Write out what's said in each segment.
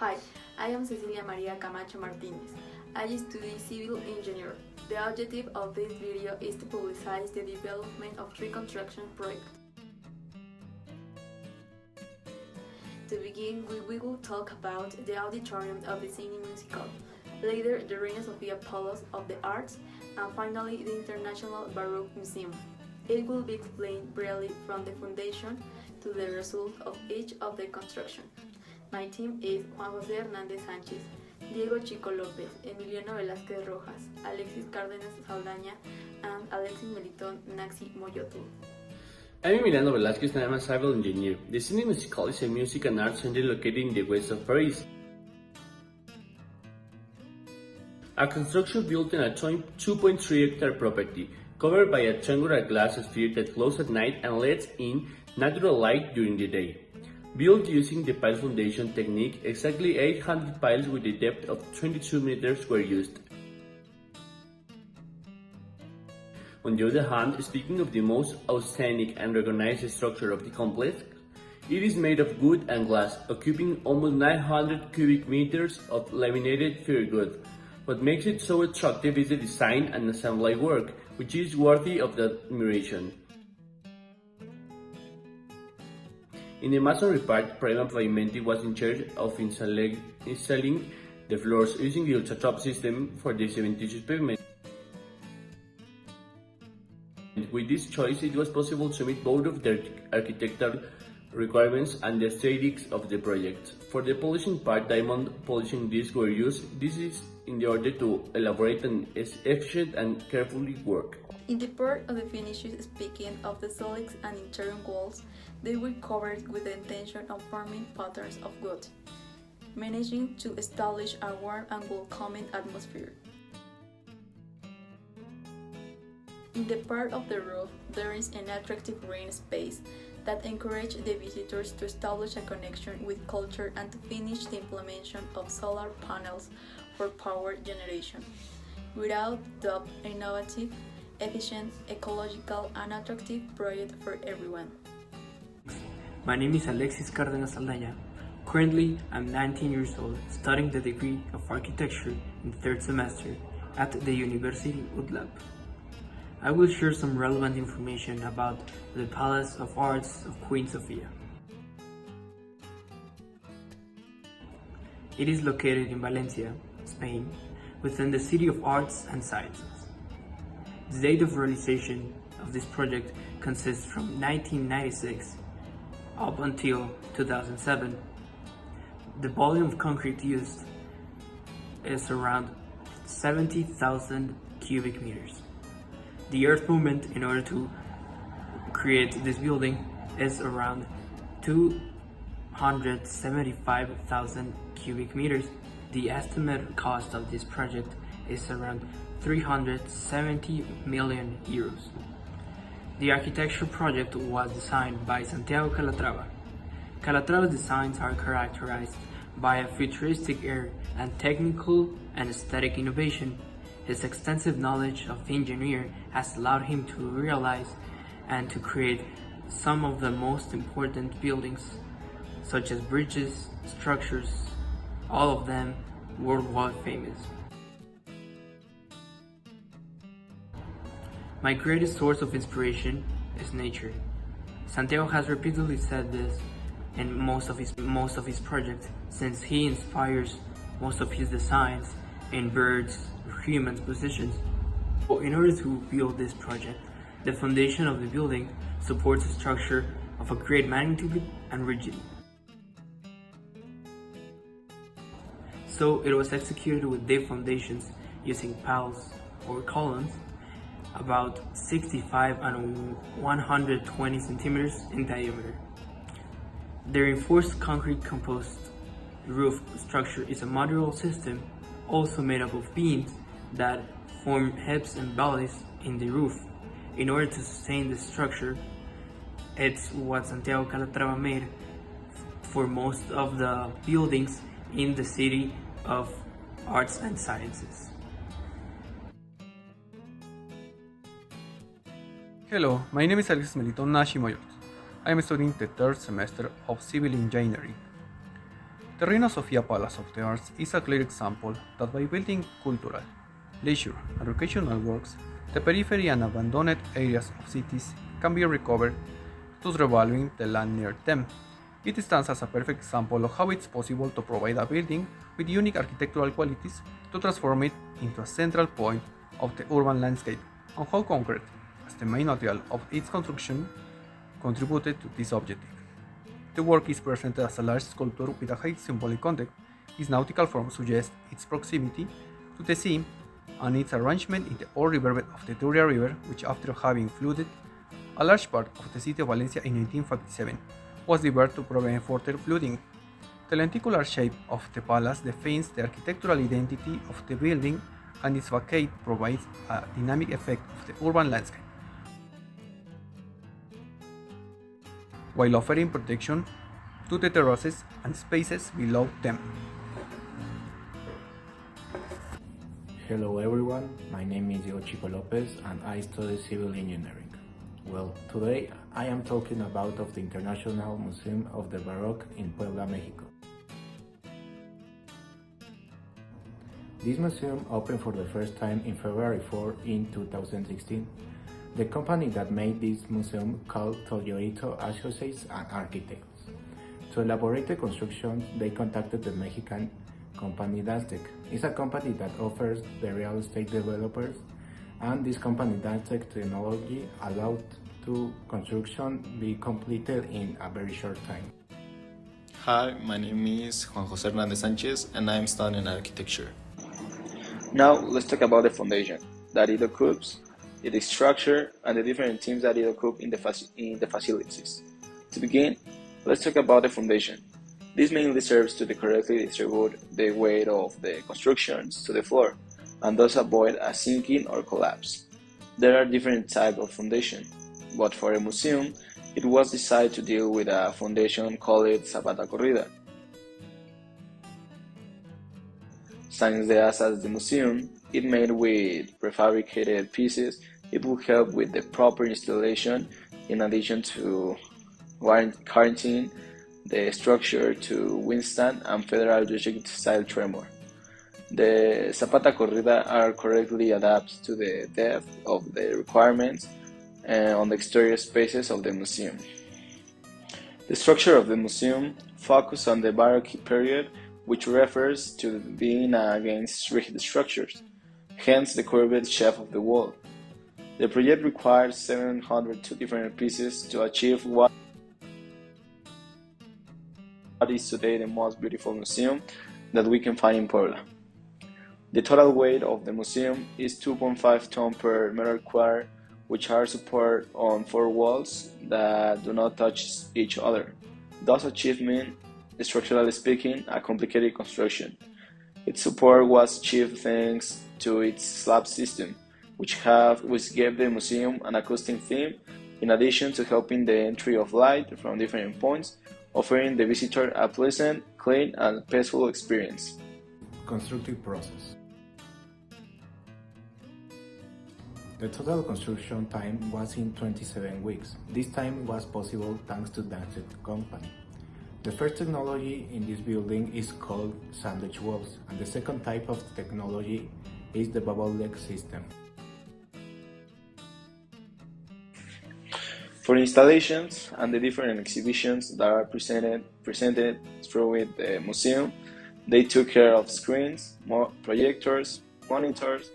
Hi, I am María Camacho Martínez. I study civil engineer. The objective of this video is to publicize the development of three construction projects. To begin, we will talk about the auditorium of the Cine Musical, later the Reina Sofía Palace of the Arts, and finally the International Baroque Museum. It will be explained briefly from the foundation to the result of each of the construction. My team is Juan, José, Hernández, Sánchez, Diego Chico López, Emiliano Velazquez, Rojas, Alexis Cárdenas, and Alexis Meliton, Naxi, Moyotl. I'm Emiliano Velazquez and I'm a civil engineer. The Cine Musical is a music and arts center located in the west of Paris. A construction built on a 2.3 hectare property, covered by a triangular glass sphere that glows at night and lets in natural light during the day. Built using the pile foundation technique, exactly 800 piles with a depth of 22 meters were used. On the other hand, speaking of the most outstanding and recognized structure of the complex, it is made of wood and glass, occupying almost 900 cubic meters of laminated firewood. What makes it so attractive is the design and assembly work, which is worthy of admiration. In the masonry part, Prima Pavimenti was in charge of installing the floors using the ultra-top system for the cementitious pavement. With this choice, it was possible to meet both of the architectural requirements and the aesthetics of the project. For the polishing part, diamond polishing discs were used. This is in order to elaborate an efficient and carefully work. In the part of the finishes, speaking of the solids and interior walls, they were covered with the intention of forming patterns of wood, managing to establish a warm and welcoming atmosphere. In the part of the roof, there is an attractive green space that encourages the visitors to establish a connection with culture and to finish the implementation of solar panels for power generation. Without doubt, innovative, efficient, ecological, and attractive project for everyone. My name is Alexis Cárdenas. Currently, I'm 19 years old, studying the degree of architecture in third semester at the University UTLAB. I will share some relevant information about the Palace of Arts of Queen Sofia. It is located in Valencia, Spain, within the City of Arts and Sciences. The date of realization of this project consists from 1996 up until 2007. The volume of concrete used is around 70,000 cubic meters. The earth movement in order to create this building is around 275,000 cubic meters. The estimated cost of this project is around 370 million euros. The architecture project was designed by Santiago Calatrava. Calatrava's designs are characterized by a futuristic air and technical and aesthetic innovation. His extensive knowledge of engineering has allowed him to realize and to create some of the most important buildings, such as bridges, structures, all of them worldwide famous. My greatest source of inspiration is nature. Santiago has repeatedly said this in most of his projects, since he inspires most of his designs in birds, humans' positions. In order to build this project, the foundation of the building supports a structure of a great magnitude and rigidity. So it was executed with deep foundations using piles or columns about 65 and 120 centimeters in diameter. The reinforced concrete composed roof structure is a modular system also made up of beams that form hips and valleys in the roof. In order to sustain the structure, it's what Santiago Calatrava made for most of the buildings in the City of Arts and Sciences. Hello, my name is Alexis Meliton, Naxi, Moyotl. I am studying the third semester of civil engineering. The Reina Sofia Palace of the Arts is a clear example that by building cultural, leisure, and recreational works, the periphery and abandoned areas of cities can be recovered, thus revaluing the land near them. It stands as a perfect example of how it's possible to provide a building with unique architectural qualities to transform it into a central point of the urban landscape, and how concrete, as the main material of its construction, contributed to this objective. The work is presented as a large sculpture with a high symbolic context. Its nautical form suggests its proximity to the sea, and its arrangement in the old riverbed of the Turia River, which after having flooded a large part of the city of Valencia in 1957, was diverted to prevent further flooding. The lenticular shape of the palace defines the architectural identity of the building, and its facade provides a dynamic effect of the urban landscape, while offering protection to the terraces and spaces below them. Hello everyone, my name is Chico López and I study civil engineering. Well, today I am talking about the International Museum of the Baroque in Puebla, Mexico. This museum opened for the first time in February 4 in 2016. The company that made this museum called Proyecto Associates and Architects. To elaborate the construction, they contacted the Mexican company Dastec. It's a company that offers the real estate developers, and this company Dastec technology allowed to construction be completed in a very short time. Hi, my name is Juan José Hernández Sánchez and I'm studying architecture. Now let's talk about the foundation that it occupies, its structure, and the different teams that it occupies in the facilities. To begin, let's talk about the foundation. This mainly serves to correctly distribute the weight of the constructions to the floor, and thus avoid a sinking or collapse. There are different types of foundation, but for a museum, it was decided to deal with a foundation called Zapata Corrida. Since the assets of the museum is made with prefabricated pieces, it will help with the proper installation in addition to guaranteeing the structure to withstand and federal district-style tremor. The Zapata Corrida are correctly adapted to the depth of the requirements on the exterior spaces of the museum. The structure of the museum focuses on the Baroque period, which refers to being against rigid structures, hence the curved shape of the wall. The project requires 702 different pieces to achieve what is today the most beautiful museum that we can find in Puebla. The total weight of the museum is 2.5 tons per meter square, which are supported on 4 walls that do not touch each other, thus achieving, structurally speaking, a complicated construction. Its support was achieved thanks to its slab system, which gave the museum an acoustic theme, in addition to helping the entry of light from different points, offering the visitor a pleasant, clean, and peaceful experience. Constructive process. The total construction time was in 27 weeks. This time was possible thanks to Dastec company. The first technology in this building is called sandwich walls, and the second type of technology is the bubble leg system. For installations and the different exhibitions that are presented through the museum, they took care of screens, projectors, monitors,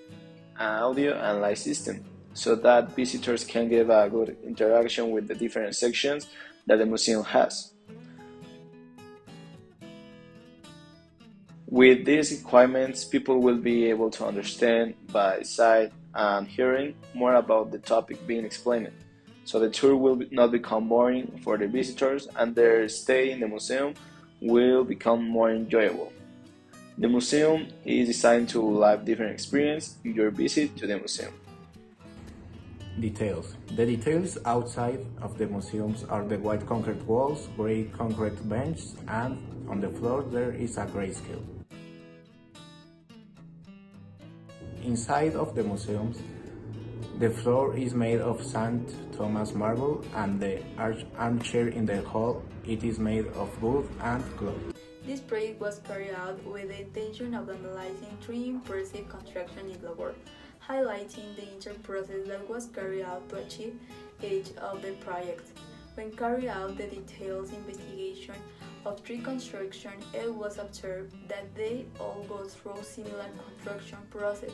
audio and light system, so that visitors can get a good interaction with the different sections that the museum has. With these requirements, people will be able to understand by sight and hearing more about the topic being explained, so the tour will not become boring for the visitors and their stay in the museum will become more enjoyable. The museum is designed to live different experience in your visit to the museum. Details. The details outside of the museums are the white concrete walls, gray concrete benches, and on the floor there is a grayscale. Inside of the museums, the floor is made of St. Thomas marble, and the armchair in the hall, it is made of wood and cloth. This project was carried out with the intention of analyzing three impressive constructions in the world, highlighting the entire process that was carried out to achieve each of the projects. When carried out the detailed investigation of three constructions, it was observed that they all go through similar construction process,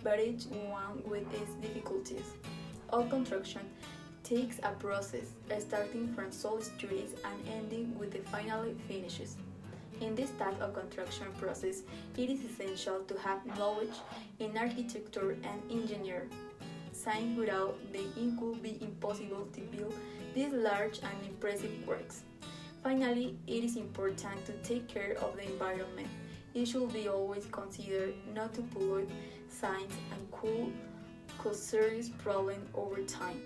but each one with its difficulties. All construction takes a process, starting from solid studies and ending with the final finishes. In this type of construction process, it is essential to have knowledge in architecture and engineering. Since without them it would be impossible to build these large and impressive works. Finally, it is important to take care of the environment. It should be always considered not to pollute science and could cause serious problems over time.